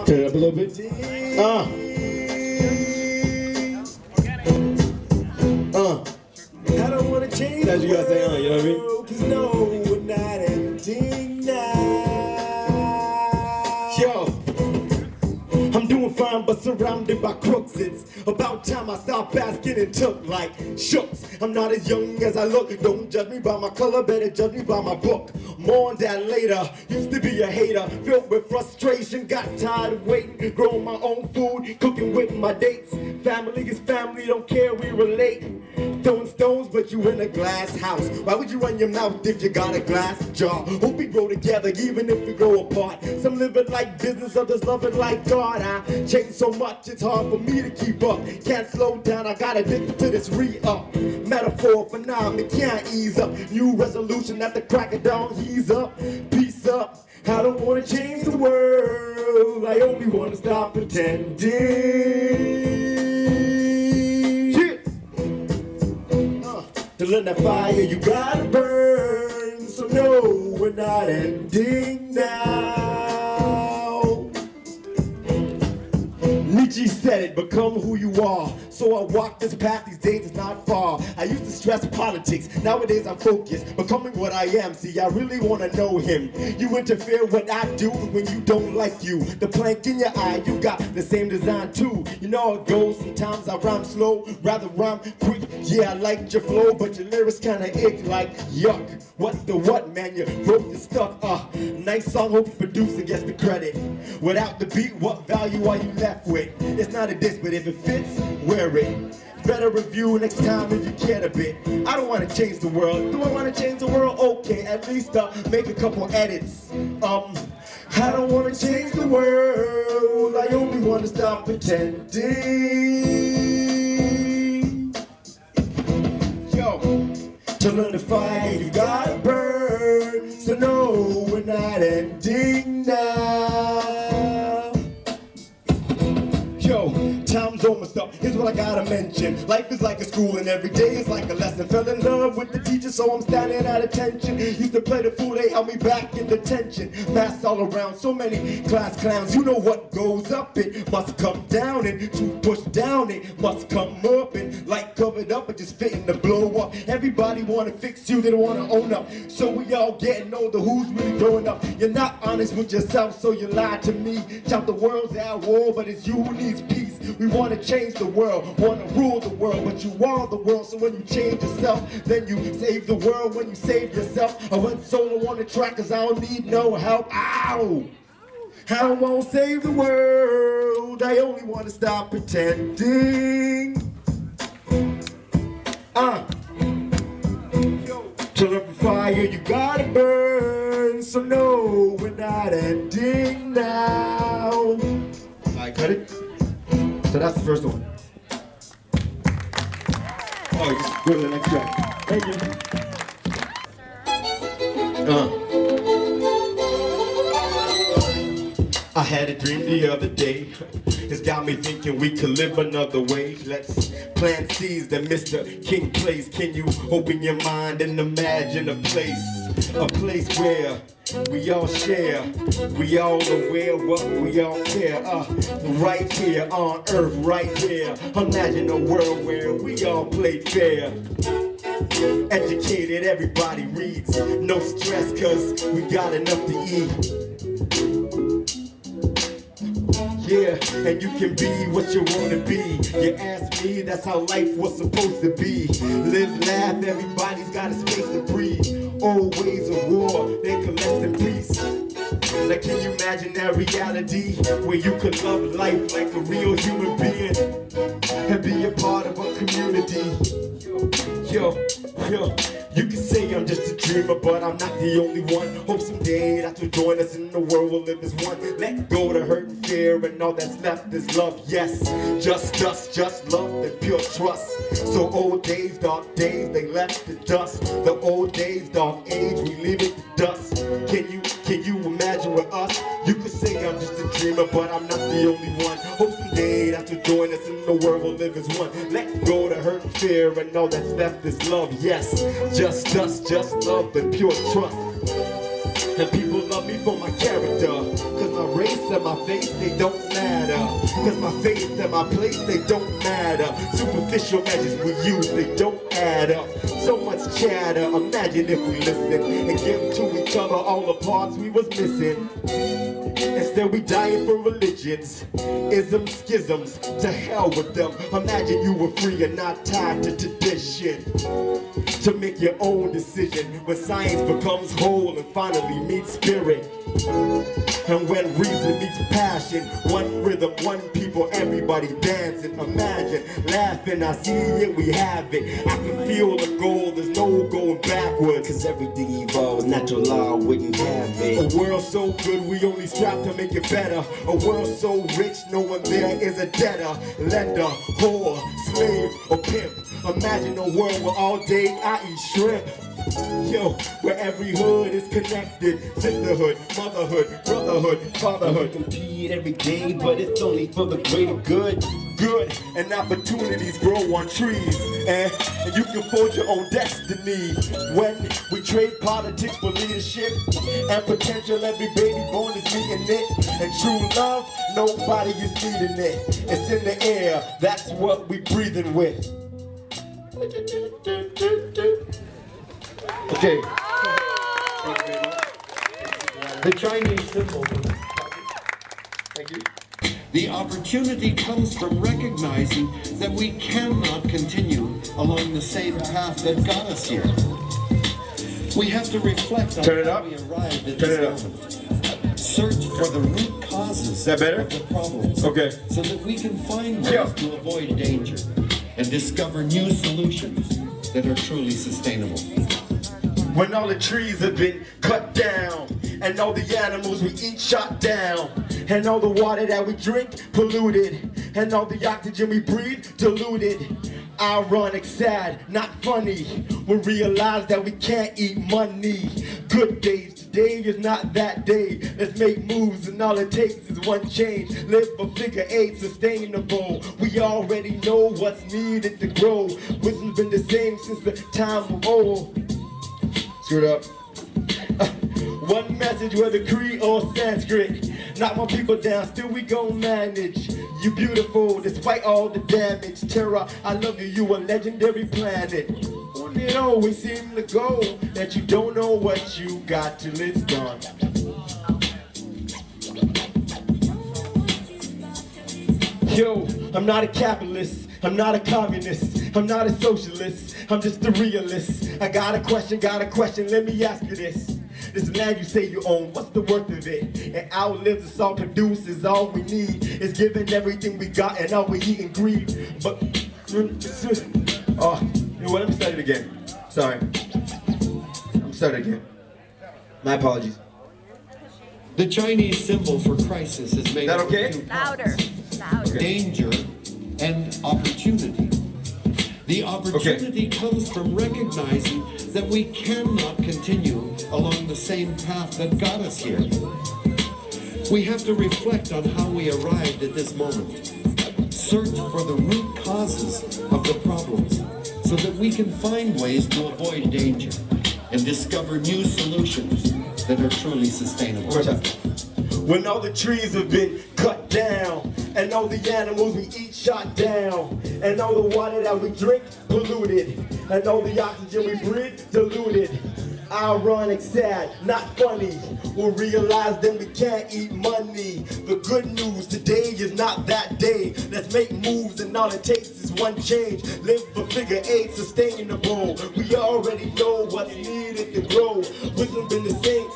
Turn it up a little bit. I don't wanna change. That's what you gotta say, you know what I mean? Cause no, we're not ending now. Yo, I'm doing fine, but surrounded by crooks. It's about time I stop asking and took like shooks. I'm not as young as I look. Don't judge me by my color, better judge me by my book. More on that later. Used to be a hater, filled with frustration. Got tired of waiting, growing my own food, cooking with my dates. Family is family, don't care, we relate. Throwing stones, but you in a glass house. Why would you run your mouth if you got a glass jar? Hope we grow together, even if we grow apart. Some live it like business, others love it like God. I change so much, it's hard for me to keep up. Can't slow down, I got addicted to this re-up. Metaphor for now, me can't ease up. New resolution at the crack of dawn, ease up, peace up. I don't wanna change the world, I only wanna stop pretending. To learn that fire you gotta burn. So no, we're not ending now. Nietzsche said it, become who you are. So I walk this path, these days it's not far. I used to stress politics, nowadays I'm focused, becoming what I am. See, I really wanna know him. You interfere what I do when you don't like you. The plank in your eye, you got the same design too. You know how it goes, sometimes I rhyme slow, rather rhyme quick. Yeah, I liked your flow, but your lyrics kinda ick like yuck. What the what, man, you broke the stuff. Nice song, hope the producer gets the credit. Without the beat, what value are you left with? It's not a diss, but if it fits, wear it. Better review next time if you cared a bit. I don't want to change the world. Do I want to change the world? Okay, at least make a couple edits. I don't want to change the world. I only want to stop pretending. Yo, to learn the fire you gotta burn. So no, we're not ending now. Yo, time's almost up, here's what I gotta mention. Life is like a school and every day is like a lesson. Fell in love with the teacher, so I'm standing at attention. Used to play the fool, they held me back in detention. Masks all around, so many class clowns. You know what goes up, it must come down. And to push down, it must come up. And light covered up, and just fitting to blow up. Everybody wanna fix you, they don't wanna own up. So we all getting older, who's really growing up? You're not honest with yourself, so you lie to me. Shout the world's at war, but it's you who needs peace. We want to change the world, want to rule the world, but you are the world. So when you change yourself, then you save the world. When you save yourself, I went solo on the track cause I don't need no help. Ow! I won't save the world, I only want to stop pretending. To the fire you gotta burn. So no, we're not ending now. I cut it. So that's the first one. Oh, just go to the next track. Thank you. I had a dream the other day. It's got me thinking we could live another way. Let's plant seeds that Mr. King plays. Can you open your mind and imagine a place where we all share, we all aware what we all care. Right here on earth, right here. Imagine a world where we all play fair. Educated, everybody reads. No stress, cause we got enough to eat. Yeah, and you can be what you wanna be. You ask me, that's how life was supposed to be. Live, laugh, everybody's got a space to breathe. Old ways of war, they can rest in peace. Now can you imagine that reality where you could love life like a real human being and be a part of a community? Yo, you can say I'm just a dreamer, but I'm not the only one. Hope someday that you'll join us in the world we'll live as one. Let go the hurt and fear, and all that's left is love. Yes, just us, just love and pure trust. So old days, dark days, they left the dust. The old days, dark age, we leave it to dust. Can you imagine with us? You could say I'm just a dreamer, but I'm not the only one. Hope someday that you'll join us in the world we'll live as one. Let go the hurt and fear, and all that's left is love. Yes, just us, just love and pure trust. And people love me for my character, cause my race and my face, they don't matter. Cause my faith and my place, they don't matter. Superficial measures we use, they don't add up. So much chatter, imagine if we listen and give to each other all the parts we was missing. Instead we dying for religions, isms, schisms, to hell with them. Imagine you were free and not tied to tradition, to make your own decision when science becomes whole and finally meets spirit. And when reason meets passion, one rhythm, one people, everybody dancing. Imagine, laughing, I see it, we have it. I can feel the goal, there's no going backwards. Cause everything evolves, natural law wouldn't have it. A world so good, we only strive to make it better. A world so rich, no one there is a debtor, lender, whore, slave, or pimp. Imagine a world where all day I eat shrimp. Yo, where every hood is connected. Sisterhood, motherhood, brotherhood, fatherhood. We compete every day, but it's only for the greater good. Good, and opportunities grow on trees. And you can forge your own destiny. When we trade politics for leadership and potential, every baby born is meeting it. And true love, nobody is needing it. It's in the air, that's what we breathing with. Okay. The Chinese symbol. Thank you. The opportunity comes from recognizing that we cannot continue along the same path that got us here. We have to reflect on how we arrived at this moment. Search for the root causes of the problems, so that we can find ways to avoid danger and discover new solutions that are truly sustainable. When all the trees have been cut down, and all the animals we eat shot down, and all the water that we drink polluted, and all the oxygen we breathe diluted. Ironic, sad, not funny, we realize that we can't eat money. Good days, today is not that day. Let's make moves and all it takes is one change. Live for figure eight, sustainable. We already know what's needed to grow. Wisdom's been the same since the time of old. Screw it up. One message, whether Cree or Sanskrit. Knock my people down, still we gon' manage. You beautiful, despite all the damage. Terra, I love you, you a legendary planet. Wouldn't it always seem to go that you don't know what you got till it's done? Yo, I'm not a capitalist, I'm not a communist, I'm not a socialist, I'm just a realist. I got a question, let me ask you this. This land you say you own, what's the worth of it? It outlives us all, produces all we need. It's giving everything we got and all we eat and greed. But, oh, you know what, let me start it again. Sorry. I'm starting again. My apologies. The Chinese symbol for crisis is made up of two parts. Louder. Danger and opportunity. The opportunity comes from recognizing that we cannot continue along the same path that got us here. We have to reflect on how we arrived at this moment. Search for the root causes of the problems so that we can find ways to avoid danger and discover new solutions that are truly sustainable. When all the trees have been cut down, and all the animals we eat shot down, and all the water that we drink polluted, and all the oxygen we breathe diluted. Ironic, sad, not funny. We'll realize then we can't eat money. The good news, today is not that day. Let's make moves and all it takes is one change. Live for figure eight, sustainable. We already know what's needed to grow. Wisdom been the same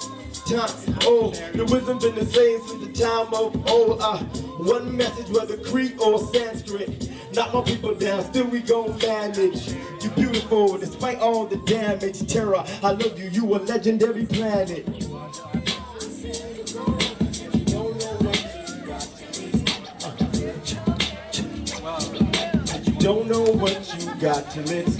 time, oh, the wisdom been the same since the time of old. One message, whether Cree or Sanskrit. Knock my people down, still we gon' manage. You beautiful, despite all the damage. Terra, I love you, you a legendary planet. You don't know what you got till it's.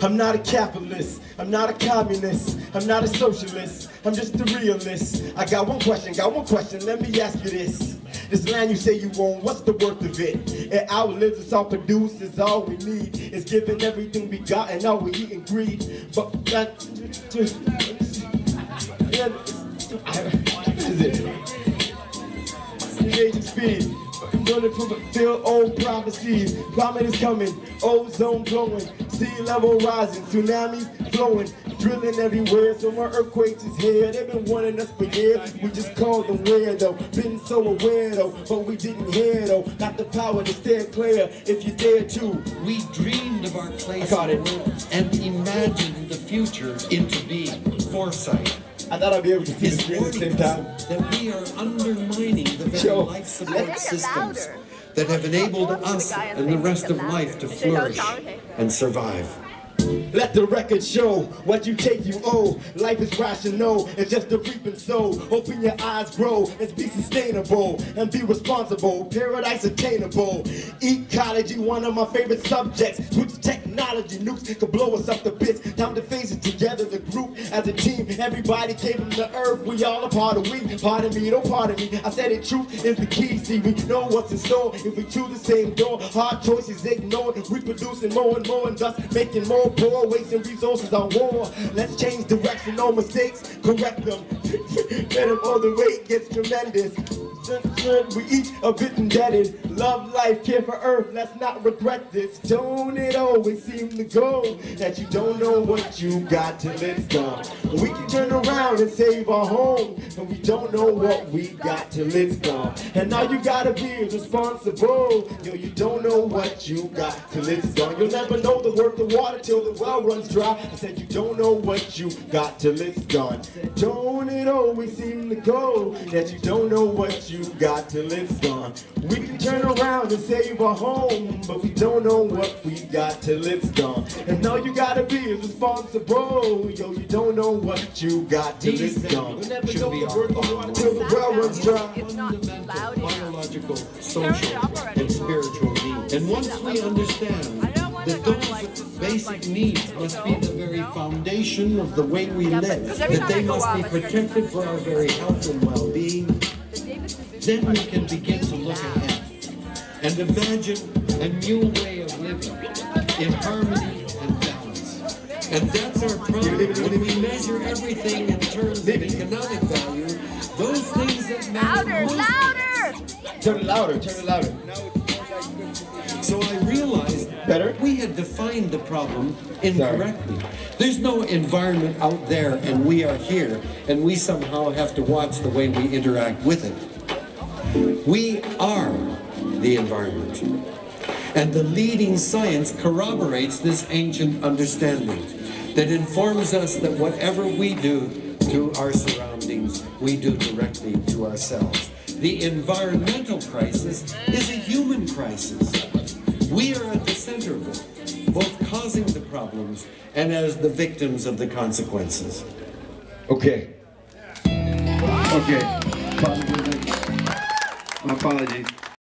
I'm not a capitalist, I'm not a communist, I'm not a socialist, I'm just a realist. I got one question, let me ask you this. This land you say you own, what's the worth of it? It outlives us, all produces all we need. It's giving everything we got and all we eat and greed. But that, this is it. raging speed. Running from fulfill old prophecies. Comet is coming, ozone blowing, sea level rising, tsunamis flowing, drilling everywhere. So more earthquakes is here. They've been warning us for years. We just called them weirdo. Been so aware though, but we didn't hear though. Got the power to steer clear if you dare to. We dreamed of our place in the world and imagined the future into being. Foresight. I thought I'd be able to see the screen at the same time. That we are undermining the very life support systems that have enabled us and the rest of life to flourish and survive. Let the record show what you take you owe. Life is rational and just a reaping soul. Open your eyes, grow and be sustainable and be responsible. Paradise attainable. Ecology, one of my favorite subjects. Switch technology, nukes could blow us up to bits. Time to face it together, the group as a team. Everybody came from the earth. We all a part of we. Pardon me, don't pardon me. I said it, truth is the key. See, we know what's in store if we choose the same door. Hard choices ignored, reproducing more and more and thus making more poor, wasting resources on war. Let's change direction, no mistakes, correct them. Let them all the weight gets tremendous. We each a bit indebted. Love life, care for earth, let's not regret this. Don't it always seem to go that you don't know what you got till it's gone. We can turn around and save our home, but we don't know what we got till it's gone. And now you gotta be responsible. Yo, you don't know what you got till it's gone. You'll never know the worth of water till the well runs dry. I said you don't know what you got till it's gone. Don't it always seem to go that you don't know what you got till it's gone. We can turn around and save our home, but we don't know what we got till it's gone. And all you gotta be is responsible. Yo, you don't know what you got till it's gone. You'll never know the worth of water till the well runs dry. Fundamental biological, social, and spiritual needs. And once we understand that those basic needs must be the very foundation of the way we live, that they must be protected for our very health and well-being, then we can begin to look ahead and imagine a new way of living in harmony and balance. And that's our problem. When we measure everything in terms of economic value, those things that matter most. Turn it louder, turn it louder. So I realized we had defined the problem incorrectly. There's no environment out there and we are here and we somehow have to watch the way we interact with it. We are the environment. And the leading science corroborates this ancient understanding that informs us that whatever we do to our surroundings, we do directly to ourselves. The environmental crisis is a human crisis. We are at the center of it, both causing the problems and as the victims of the consequences. Okay. Okay. My apologies.